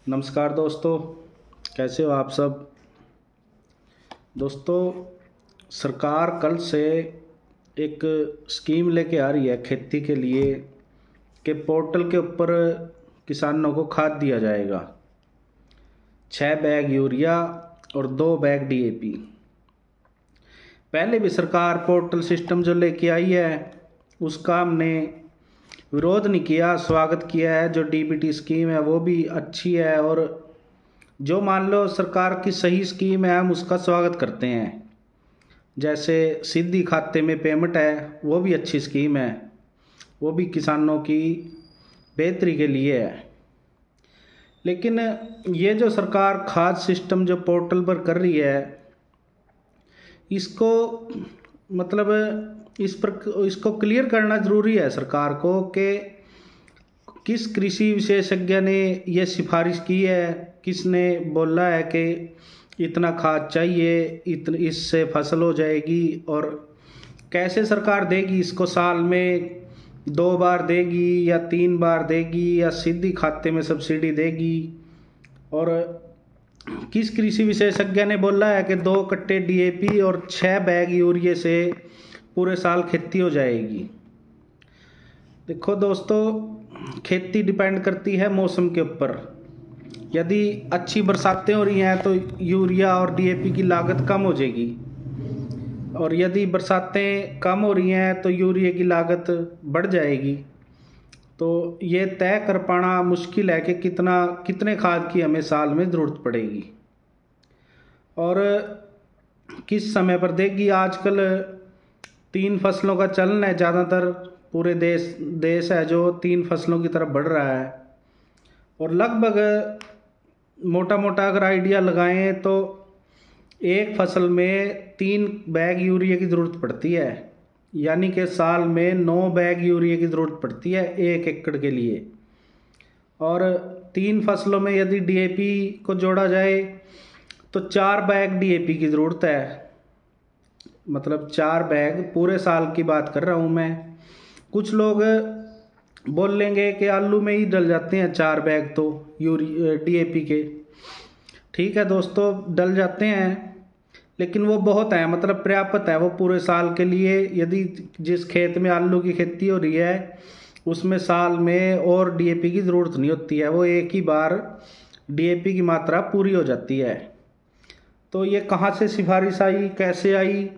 नमस्कार दोस्तों, कैसे हो आप सब। दोस्तों, सरकार कल से एक स्कीम लेके आ रही है खेती के लिए कि पोर्टल के ऊपर किसानों को खाद दिया जाएगा। 6 बैग यूरिया और 2 बैग डीएपी। पहले भी सरकार पोर्टल सिस्टम जो लेके आई है उसका हमने विरोध नहीं किया, स्वागत किया है। जो डीबीटी स्कीम है वो भी अच्छी है, और जो मान लो सरकार की सही स्कीम है हम उसका स्वागत करते हैं। जैसे सीधी खाते में पेमेंट है वो भी अच्छी स्कीम है, वो भी किसानों की बेहतरी के लिए है। लेकिन ये जो सरकार खाद सिस्टम जो पोर्टल पर कर रही है, इसको इसको क्लियर करना ज़रूरी है सरकार को कि किस कृषि विशेषज्ञ ने ये सिफारिश की है, किसने बोला है कि इतना खाद चाहिए, इससे फसल हो जाएगी, और कैसे सरकार देगी इसको। साल में 2 बार देगी या 3 बार देगी, या सीधी खाते में सब्सिडी देगी। और किस कृषि विशेषज्ञ ने बोला है कि 2 कट्टे डीएपी और 6 बैग यूरिया से पूरे साल खेती हो जाएगी। देखो दोस्तों, खेती डिपेंड करती है मौसम के ऊपर। यदि अच्छी बरसातें हो रही हैं तो यूरिया और डीएपी की लागत कम हो जाएगी, और यदि बरसातें कम हो रही हैं तो यूरिया की लागत बढ़ जाएगी। तो ये तय कर पाना मुश्किल है कि कितने खाद की हमें साल में ज़रूरत पड़ेगी और किस समय पर देगी। आजकल 3 फसलों का चलन है, ज़्यादातर पूरे देश है जो 3 फसलों की तरफ बढ़ रहा है। और लगभग मोटा मोटा अगर आइडिया लगाएं तो एक फसल में 3 बैग यूरिया की ज़रूरत पड़ती है, यानी कि साल में 9 बैग यूरिया की ज़रूरत पड़ती है 1 एकड़ के लिए। और 3 फसलों में यदि डीएपी को जोड़ा जाए तो 4 बैग डीएपी की ज़रूरत है। मतलब 4 बैग, पूरे साल की बात कर रहा हूँ मैं। कुछ लोग बोल लेंगे कि आलू में ही डल जाते हैं 4 बैग तो डीएपी के। ठीक है दोस्तों, डल जाते हैं, लेकिन वो बहुत है, मतलब पर्याप्त है वो पूरे साल के लिए। यदि जिस खेत में आलू की खेती हो रही है उसमें साल में और डीएपी की ज़रूरत नहीं होती है, वो एक ही बार डीएपी की मात्रा पूरी हो जाती है। तो ये कहाँ से सिफारिश आई, कैसे आई,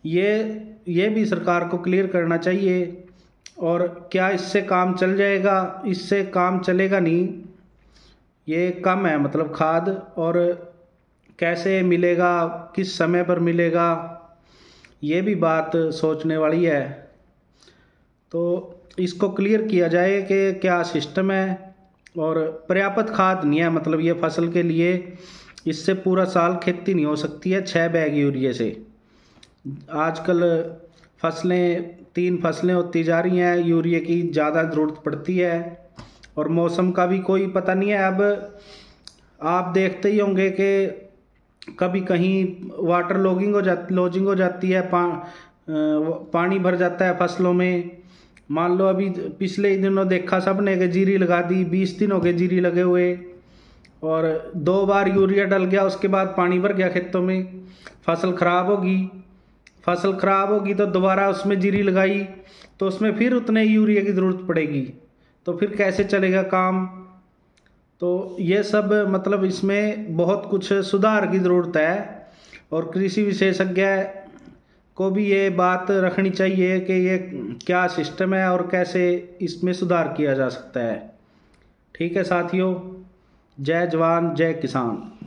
ये भी सरकार को क्लियर करना चाहिए। और क्या इससे काम चल जाएगा? इससे काम चलेगा नहीं, ये कम है मतलब खाद। और कैसे मिलेगा, किस समय पर मिलेगा, ये भी बात सोचने वाली है। तो इसको क्लियर किया जाए कि क्या सिस्टम है। और पर्याप्त खाद नहीं है, मतलब ये फसल के लिए इससे पूरा साल खेती नहीं हो सकती है 6 बैग यूरिया से। आजकल 3 फसलें होती जा रही हैं, यूरिया की ज़्यादा ज़रूरत पड़ती है, और मौसम का भी कोई पता नहीं है। अब आप देखते ही होंगे कि कभी कहीं वाटर लॉजिंग हो जाती है, पानी भर जाता है फसलों में। मान लो अभी पिछले ही दिनों देखा सबने कि जीरी लगा दी, 20 दिन हो गए जीरी लगे हुए, और 2 बार यूरिया डल गया, उसके बाद पानी भर गया खेतों में। फसल खराब होगी तो दोबारा उसमें जीरी लगाई तो उसमें फिर उतने यूरिया की ज़रूरत पड़ेगी, तो फिर कैसे चलेगा काम। तो ये सब मतलब इसमें बहुत कुछ सुधार की ज़रूरत है, और कृषि विशेषज्ञ को भी ये बात रखनी चाहिए कि ये क्या सिस्टम है और कैसे इसमें सुधार किया जा सकता है। ठीक है साथियों, जय जवान जय किसान।